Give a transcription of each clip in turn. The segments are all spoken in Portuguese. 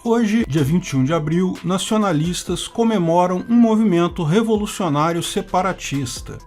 Hoje, dia 21 de abril, nacionalistas comemoram um movimento revolucionário separatista.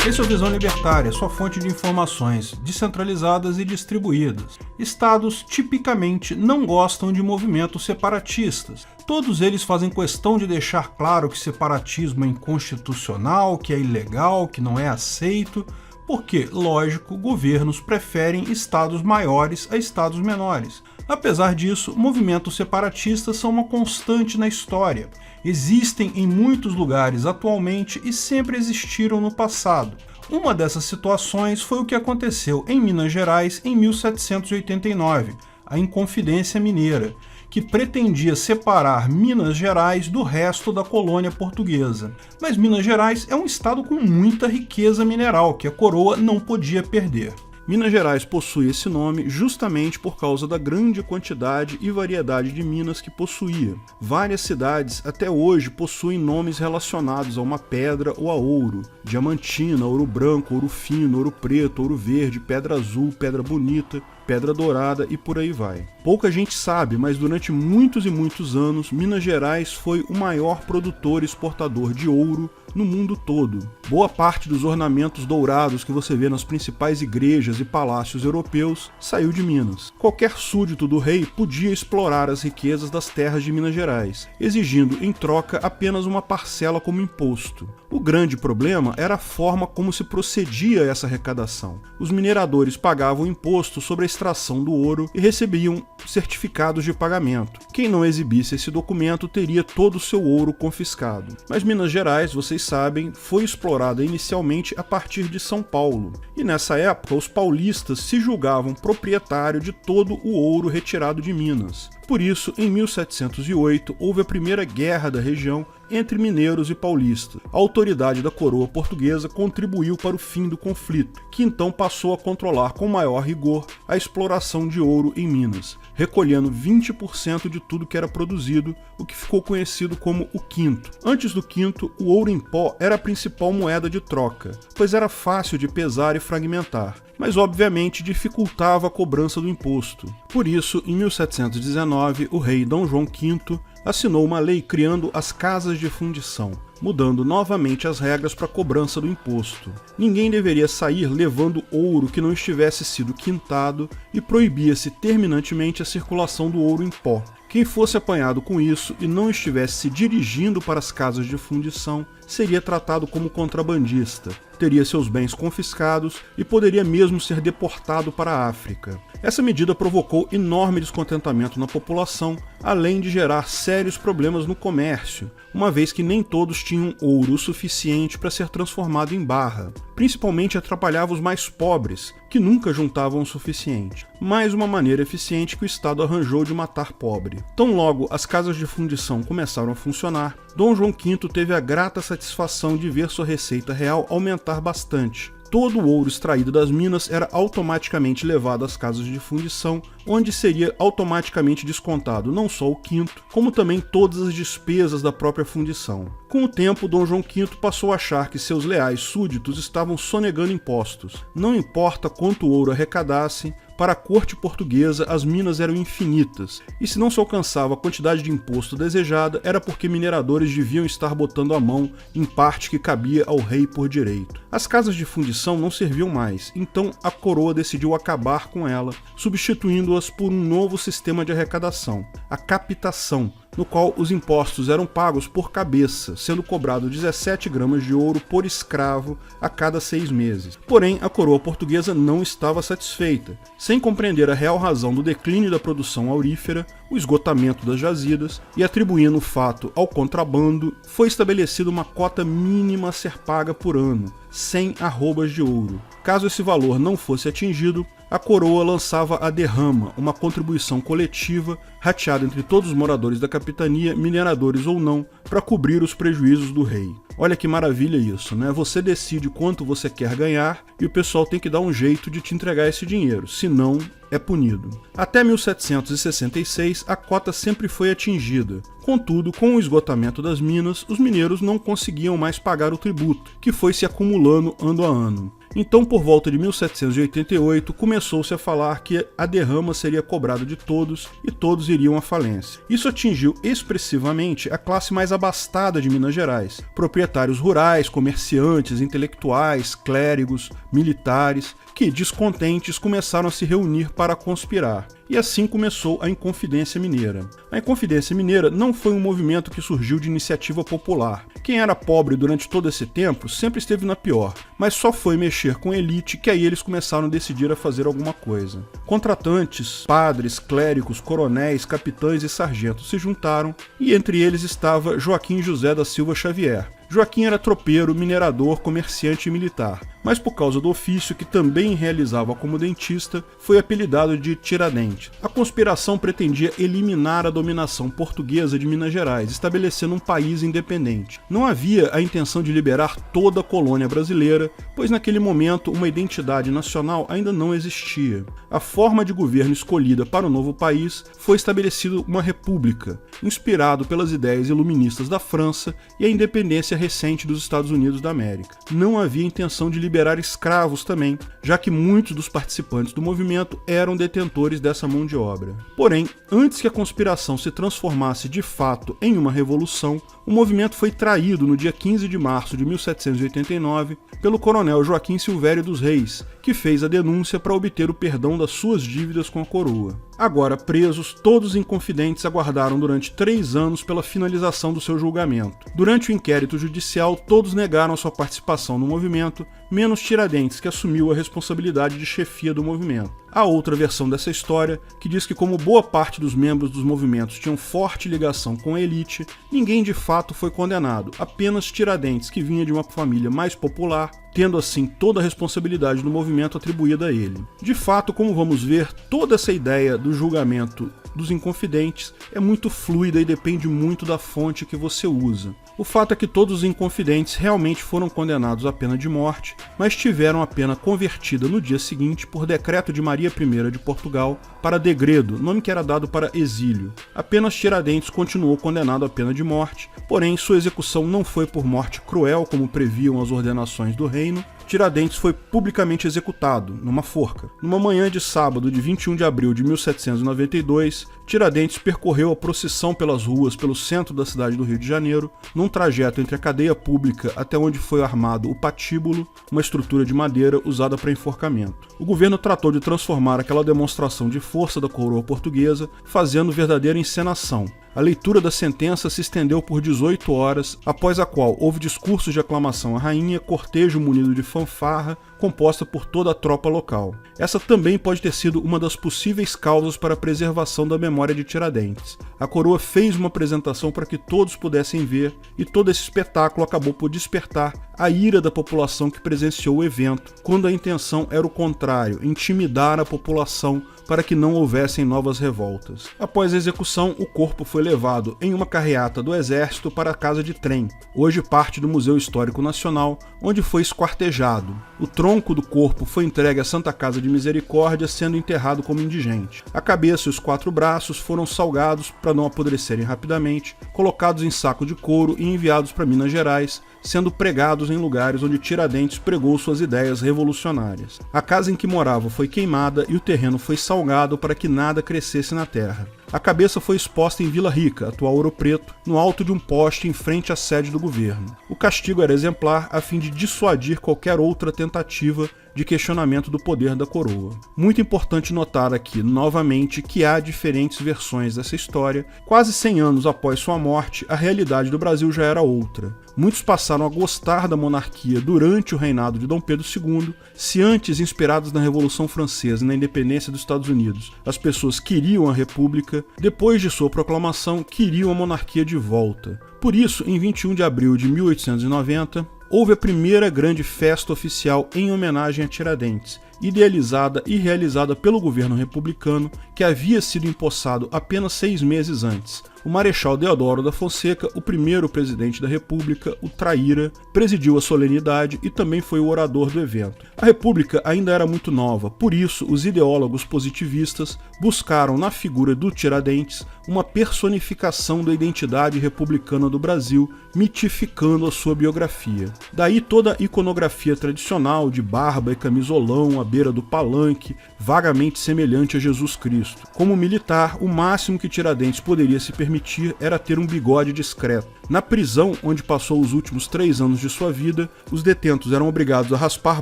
Esse é o Visão Libertária, sua fonte de informações descentralizadas e distribuídas. Estados tipicamente não gostam de movimentos separatistas. Todos eles fazem questão de deixar claro que separatismo é inconstitucional, que é ilegal, que não é aceito, porque, lógico, governos preferem estados maiores a estados menores. Apesar disso, movimentos separatistas são uma constante na história. Existem em muitos lugares atualmente e sempre existiram no passado. Uma dessas situações foi o que aconteceu em Minas Gerais em 1789, a Inconfidência Mineira, que pretendia separar Minas Gerais do resto da colônia portuguesa. Mas Minas Gerais é um estado com muita riqueza mineral que a coroa não podia perder. Minas Gerais possui esse nome justamente por causa da grande quantidade e variedade de minas que possuía. Várias cidades até hoje possuem nomes relacionados a uma pedra ou a ouro: Diamantina, Ouro Branco, Ouro Fino, Ouro Preto, Ouro Verde, Pedra Azul, Pedra Bonita, Pedra Dourada e por aí vai. Pouca gente sabe, mas durante muitos e muitos anos, Minas Gerais foi o maior produtor e exportador de ouro no mundo todo. Boa parte dos ornamentos dourados que você vê nas principais igrejas e palácios europeus saiu de Minas. Qualquer súdito do rei podia explorar as riquezas das terras de Minas Gerais, exigindo em troca apenas uma parcela como imposto. O grande problema era a forma como se procedia essa arrecadação. Os mineradores pagavam imposto sobre a extração do ouro e recebiam certificados de pagamento. Quem não exibisse esse documento teria todo o seu ouro confiscado. Mas Minas Gerais, vocês sabem, foi explorada inicialmente a partir de São Paulo. E nessa época, os paulistas se julgavam proprietário de todo o ouro retirado de Minas. Por isso, em 1708, houve a primeira guerra da região entre mineiros e paulistas. A autoridade da coroa portuguesa contribuiu para o fim do conflito, que então passou a controlar com maior rigor a exploração de ouro em Minas, recolhendo 20% de tudo que era produzido, o que ficou conhecido como o quinto. Antes do quinto, o ouro em pó era a principal moeda de troca, pois era fácil de pesar e fragmentar, mas obviamente dificultava a cobrança do imposto. Por isso, em 1719, o rei Dom João V assinou uma lei criando as casas de fundição, mudando novamente as regras para a cobrança do imposto. Ninguém deveria sair levando ouro que não estivesse sido quintado e proibia-se terminantemente a circulação do ouro em pó. Quem fosse apanhado com isso e não estivesse se dirigindo para as casas de fundição seria tratado como contrabandista, teria seus bens confiscados e poderia mesmo ser deportado para a África. Essa medida provocou enorme descontentamento na população, além de gerar sérios problemas no comércio, uma vez que nem todos tinham ouro o suficiente para ser transformado em barra. Principalmente atrapalhava os mais pobres, que nunca juntavam o suficiente. Mais uma maneira eficiente que o Estado arranjou de matar pobre. Tão logo as casas de fundição começaram a funcionar, Dom João V teve a grata satisfação de ver sua receita real aumentar bastante. Todo o ouro extraído das minas era automaticamente levado às casas de fundição, onde seria automaticamente descontado não só o quinto, como também todas as despesas da própria fundição. Com o tempo, Dom João V passou a achar que seus leais súditos estavam sonegando impostos. Não importa quanto ouro arrecadassem, para a corte portuguesa as minas eram infinitas, e se não se alcançava a quantidade de imposto desejada, era porque mineradores deviam estar botando a mão em parte que cabia ao rei por direito. As casas de fundição não serviam mais, então a coroa decidiu acabar com ela, substituindo-as por um novo sistema de arrecadação, a captação, no qual os impostos eram pagos por cabeça, sendo cobrado 17 gramas de ouro por escravo a cada 6 meses. Porém, a coroa portuguesa não estava satisfeita. Sem compreender a real razão do declínio da produção aurífera, o esgotamento das jazidas e atribuindo o fato ao contrabando, foi estabelecida uma cota mínima a ser paga por ano, 100 arrobas de ouro. Caso esse valor não fosse atingido, a coroa lançava a derrama, uma contribuição coletiva rateada entre todos os moradores da capitania, mineradores ou não, para cobrir os prejuízos do rei. Olha que maravilha isso, né? Você decide quanto você quer ganhar e o pessoal tem que dar um jeito de te entregar esse dinheiro, senão é punido. Até 1766, a cota sempre foi atingida. Contudo, com o esgotamento das minas, os mineiros não conseguiam mais pagar o tributo, que foi se acumulando ano a ano. Então, por volta de 1788, começou-se a falar que a derrama seria cobrada de todos e todos iriam à falência. Isso atingiu expressivamente a classe mais abastada de Minas Gerais, proprietários rurais, comerciantes, intelectuais, clérigos, militares, que, descontentes, começaram a se reunir para conspirar. E assim começou a Inconfidência Mineira. A Inconfidência Mineira não foi um movimento que surgiu de iniciativa popular. Quem era pobre durante todo esse tempo sempre esteve na pior, mas só foi mexer com a elite que aí eles começaram a decidir a fazer alguma coisa. Contratantes, padres, clérigos, coronéis, capitães e sargentos se juntaram, e entre eles estava Joaquim José da Silva Xavier. Joaquim era tropeiro, minerador, comerciante e militar, mas por causa do ofício que também realizava como dentista, foi apelidado de Tiradentes. A conspiração pretendia eliminar a dominação portuguesa de Minas Gerais, estabelecendo um país independente. Não havia a intenção de liberar toda a colônia brasileira, pois naquele momento uma identidade nacional ainda não existia. A forma de governo escolhida para o novo país foi estabelecida uma república, inspirado pelas ideias iluministas da França e a independência recente dos Estados Unidos da América. Não havia intenção de liberar escravos também, já que muitos dos participantes do movimento eram detentores dessa mão de obra. Porém, antes que a conspiração se transformasse de fato em uma revolução, o movimento foi traído no dia 15 de março de 1789 pelo coronel Joaquim Silvério dos Reis, que fez a denúncia para obter o perdão das suas dívidas com a coroa. Agora presos, todos os inconfidentes aguardaram durante 3 anos pela finalização do seu julgamento. Durante o inquérito judicial, todos negaram a sua participação no movimento, menos Tiradentes, que assumiu a responsabilidade de chefia do movimento. Há outra versão dessa história, que diz que como boa parte dos membros dos movimentos tinham forte ligação com a elite, ninguém de fato foi condenado, apenas Tiradentes, que vinha de uma família mais popular, tendo assim toda a responsabilidade do movimento atribuída a ele. De fato, como vamos ver, toda essa ideia do julgamento dos inconfidentes é muito fluida e depende muito da fonte que você usa. O fato é que todos os inconfidentes realmente foram condenados à pena de morte, mas tiveram a pena convertida no dia seguinte por decreto de Maria I de Portugal para degredo, nome que era dado para exílio. Apenas Tiradentes continuou condenado à pena de morte, porém sua execução não foi por morte cruel, como previam as ordenações do reino. Tiradentes foi publicamente executado, numa forca. Numa manhã de sábado de 21 de abril de 1792, Tiradentes percorreu a procissão pelas ruas pelo centro da cidade do Rio de Janeiro, num trajeto entre a cadeia pública até onde foi armado o patíbulo, uma estrutura de madeira usada para enforcamento. O governo tratou de transformar aquela demonstração de força da coroa portuguesa, fazendo verdadeira encenação. A leitura da sentença se estendeu por 18 horas, após a qual houve discursos de aclamação à rainha, cortejo munido de fanfarra, composta por toda a tropa local. Essa também pode ter sido uma das possíveis causas para a preservação da memória de Tiradentes. A coroa fez uma apresentação para que todos pudessem ver, e todo esse espetáculo acabou por despertar a ira da população que presenciou o evento, quando a intenção era o contrário, intimidar a população para que não houvessem novas revoltas. Após a execução, o corpo foi levado em uma carreata do exército para a casa de trem, hoje parte do Museu Histórico Nacional, onde foi esquartejado. O tronco do corpo foi entregue à Santa Casa de Misericórdia, sendo enterrado como indigente. A cabeça e os 4 braços foram salgados para não apodrecerem rapidamente, colocados em saco de couro e enviados para Minas Gerais, sendo pregados em lugares onde Tiradentes pregou suas ideias revolucionárias. A casa em que morava foi queimada e o terreno foi salgado para que nada crescesse na terra. A cabeça foi exposta em Vila Rica, atual Ouro Preto, no alto de um poste em frente à sede do governo. O castigo era exemplar a fim de dissuadir qualquer outra tentativa de questionamento do poder da coroa. Muito importante notar aqui, novamente, que há diferentes versões dessa história. Quase 100 anos após sua morte, a realidade do Brasil já era outra. Muitos passaram a gostar da monarquia durante o reinado de Dom Pedro II. Se antes, inspirados na Revolução Francesa e na independência dos Estados Unidos, as pessoas queriam a república, depois de sua proclamação, queriam a monarquia de volta. Por isso, em 21 de abril de 1890, houve a primeira grande festa oficial em homenagem a Tiradentes, idealizada e realizada pelo governo republicano, que havia sido empossado apenas 6 meses antes. O Marechal Deodoro da Fonseca, o primeiro presidente da República, o traíra, presidiu a solenidade e também foi o orador do evento. A República ainda era muito nova, por isso os ideólogos positivistas buscaram na figura do Tiradentes uma personificação da identidade republicana do Brasil, mitificando a sua biografia. Daí toda a iconografia tradicional de barba e camisolão à beira do palanque, vagamente semelhante a Jesus Cristo. Como militar, o máximo que Tiradentes poderia se permitir era ter um bigode discreto. Na prisão, onde passou os últimos 3 anos de sua vida, os detentos eram obrigados a raspar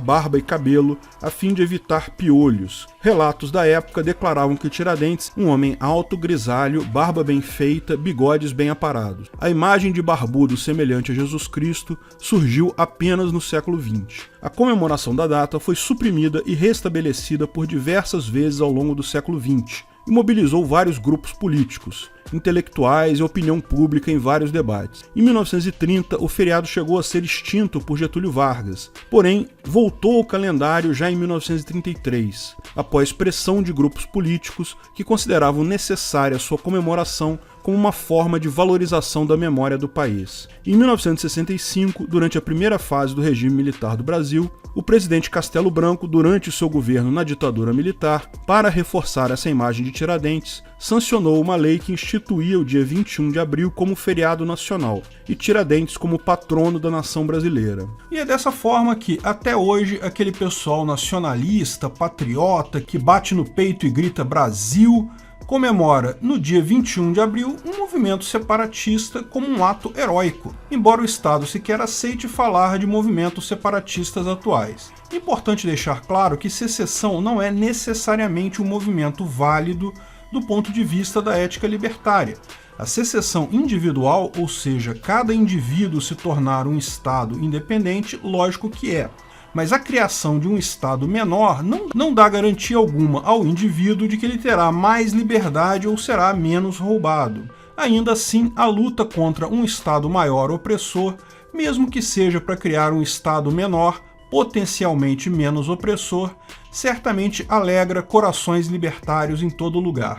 barba e cabelo a fim de evitar piolhos. Relatos da época declaravam que Tiradentes, um homem alto, grisalho, barba bem feita, bigodes bem aparados. A imagem de barbudo semelhante a Jesus Cristo surgiu apenas no século XX. A comemoração da data foi suprimida e restabelecida por diversas vezes ao longo do século XX, e mobilizou vários grupos políticos, intelectuais e opinião pública em vários debates. Em 1930, o feriado chegou a ser extinto por Getúlio Vargas, porém voltou ao calendário já em 1933, após pressão de grupos políticos que consideravam necessária sua comemoração como uma forma de valorização da memória do país. Em 1965, durante a primeira fase do regime militar do Brasil, o presidente Castelo Branco, durante seu governo na ditadura militar, para reforçar essa imagem de Tiradentes, sancionou uma lei que instituía o dia 21 de abril como feriado nacional e Tiradentes como patrono da nação brasileira. E é dessa forma que, até hoje, aquele pessoal nacionalista, patriota, que bate no peito e grita Brasil, comemora, no dia 21 de abril, um movimento separatista como um ato heróico, embora o Estado sequer aceite falar de movimentos separatistas atuais. Importante deixar claro que secessão não é necessariamente um movimento válido do ponto de vista da ética libertária. A secessão individual, ou seja, cada indivíduo se tornar um Estado independente, lógico que é. Mas a criação de um Estado menor não dá garantia alguma ao indivíduo de que ele terá mais liberdade ou será menos roubado. Ainda assim, a luta contra um Estado maior opressor, mesmo que seja para criar um Estado menor, potencialmente menos opressor, certamente alegra corações libertários em todo lugar.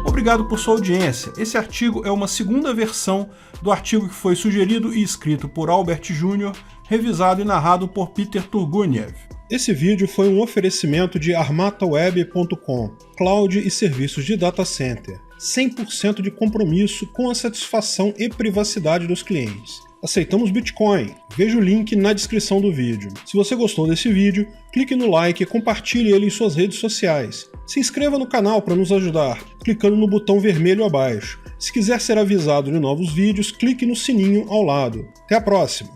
Obrigado por sua audiência. Esse artigo é uma segunda versão do artigo que foi sugerido e escrito por Albert Jr., revisado e narrado por Peter Turguniev. Esse vídeo foi um oferecimento de armataweb.com, cloud e serviços de data center, 100% de compromisso com a satisfação e privacidade dos clientes. Aceitamos Bitcoin. Veja o link na descrição do vídeo. Se você gostou desse vídeo, clique no like e compartilhe ele em suas redes sociais. Se inscreva no canal para nos ajudar, clicando no botão vermelho abaixo. Se quiser ser avisado de novos vídeos, clique no sininho ao lado. Até a próxima!